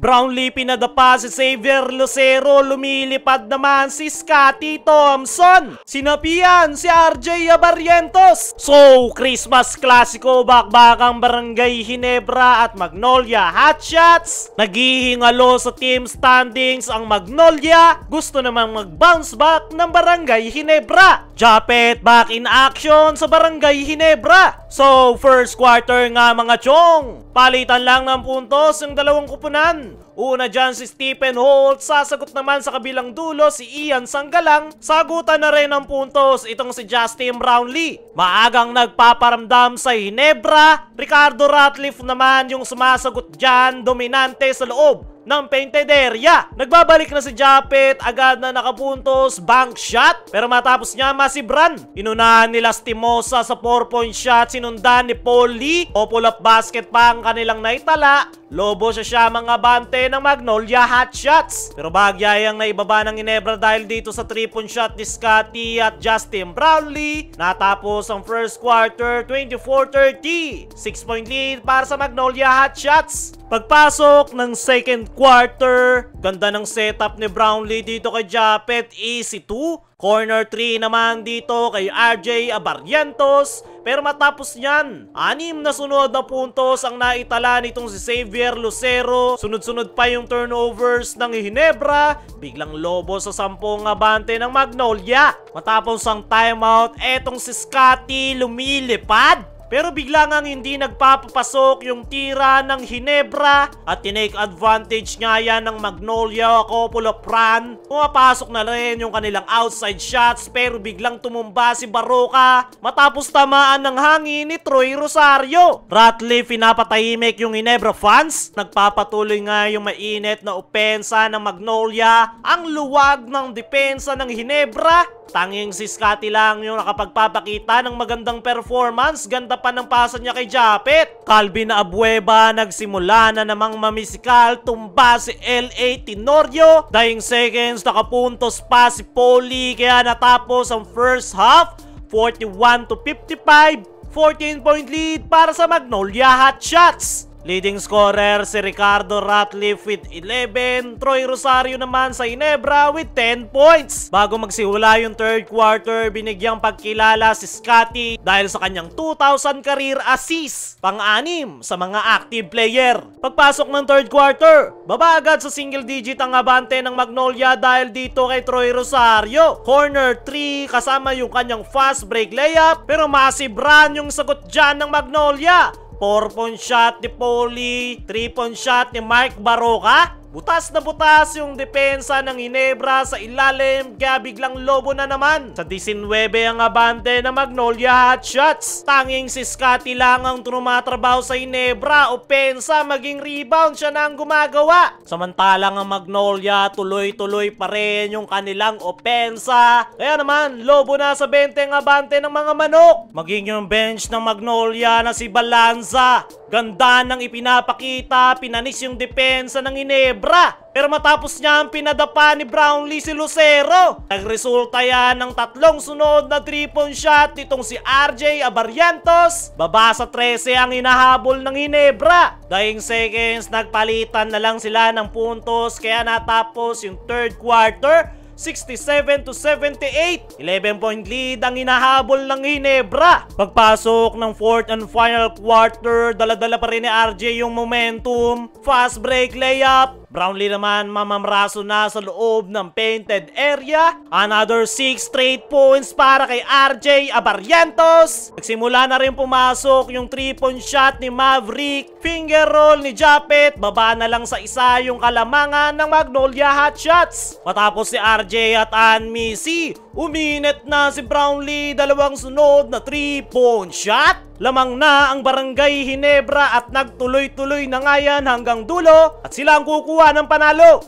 Brownlee pinadapa si Xavier Lucero, lumilipad naman si Scotty Thompson. Sinapian si RJ Abarrientos. So, Christmas Clasico, bakbakang Barangay Ginebra at Magnolia Hotshots. Naghihingalo sa team standings ang Magnolia. Gusto namang mag-bounce back ng Barangay Ginebra. Japet back in action sa Barangay Ginebra. So, first quarter nga mga chong. Palitan lang ng puntos yung dalawang kupunan. Una dyan si Stephen Holt, sasagot naman sa kabilang dulo si Ian Sanggalang. Sagutan na rin ng puntos itong si Justin Brownlee. Maagang nagpaparamdam sa Ginebra. Ricardo Ratliff naman yung sumasagot dyan, dominante sa loob ng painted area. Nagbabalik na si Japet, agad na nakapuntos, bank shot. Pero matapos niya masibran. Inunahan nila Stimosa sa 4-point shot, sinundan ni Paul Lee. O pull-up basket pa ang kanilang naitala. Lobo siya mga bante ng Magnolia Hotshots. Pero bahagyayang naibaba ng Ginebra dahil dito sa 3-point shot ni Scotty at Justin Brownlee. Natapos ang first quarter, 24-30. 6-point lead para sa Magnolia Hotshots. Pagpasok ng second quarter, ganda ng setup ni Brownlee dito kay Japet, easy 2. Corner 3 naman dito kay RJ Abarrientos. Pero matapos niyan, 6 na sunod na puntos ang naitala nitong si Xavier Lucero. Sunod-sunod pa yung turnovers ng Ginebra. Biglang lobo sa 10 abante ng Magnolia. Matapos ang timeout, etong si Scotty lumilipad. Pero bigla ngang hindi nagpapapasok yung tira ng Ginebra at tinake advantage nga yan ng Magnolia, couple of run. Pumapasok na rin yung kanilang outside shots pero biglang tumumba si Baroka matapos tamaan ng hangin ni Troy Rosario. Ratliff pinapatahimik yung Ginebra fans. Nagpapatuloy nga yung mainit na opensa ng Magnolia. Ang luwag ng depensa ng Ginebra. Tanging si Scotty lang yung nakapagpapakita ng magandang performance. Ganda pa ng pasa niya kay Japet. Calvin Abueva nagsimula na namang mamisikal. Tumba si L.A. Tenorio. Dying seconds, nakapuntos pa si Paulie. Kaya natapos ang first half 41-55. 14-point lead para sa Magnolia Hotshots. Leading scorer si Ricardo Ratliff with 11. Troy Rosario naman sa Ginebra with 10 points. Bago magsimula yung third quarter, binigyang pagkilala si Scotty dahil sa kanyang 2,000 career assists, pang-anim sa mga active player. Pagpasok ng third quarter, baba agad sa single digit ang abante ng Magnolia dahil dito kay Troy Rosario. Corner 3 kasama yung kanyang fast break layup pero massive run yung sagot dyan ng Magnolia. 4-point shot ni Paulie, 3-point shot ni Mike Baroka. Butas na butas yung depensa ng Ginebra sa ilalim kaya biglang lobo na naman. Sa 19 ang abante ng Magnolia Hotshots. Tanging si Scotty lang ang tumatrabaho sa Ginebra. Opensa maging rebound siya na ang gumagawa. Samantalang ang Magnolia tuloy-tuloy pa rin yung kanilang opensa. Kaya naman lobo na sa 20 ang abante ng mga manok. Maging yung bench ng Magnolia na si Balanza. Ganda ng ipinapakita, pinanis yung depensa ng Ginebra. Pero matapos niya ang pinadapa ni Brownlee si Lucero. Nagresulta yan ng 3 sunod na 3-point shot nitong si RJ Abarrientos. Baba sa 13 ang hinahabol ng Ginebra. Dying seconds, nagpalitan na lang sila ng puntos kaya natapos yung third quarter. 67-78. 11-point lead ang hinahabol ng Ginebra. Pagpasok ng fourth and final quarter, dala-dala pa rin ni RJ yung momentum. Fast break layup. Brownlee naman mamamraso na sa loob ng painted area. Another 6 straight points para kay RJ Abarrientos. Nagsimula na rin pumasok yung 3-point shot ni Maverick. Finger roll ni Japet. Baba na lang sa isa yung kalamangan ng Magnolia Hotshots. Matapos si RJ at Anmisi, uminit na si Brownlee. 2 sunod na 3-point shot. Lamang na ang Barangay Ginebra at nagtuloy-tuloy na nga yan hanggang dulo at sila ang kukuha ng panalo.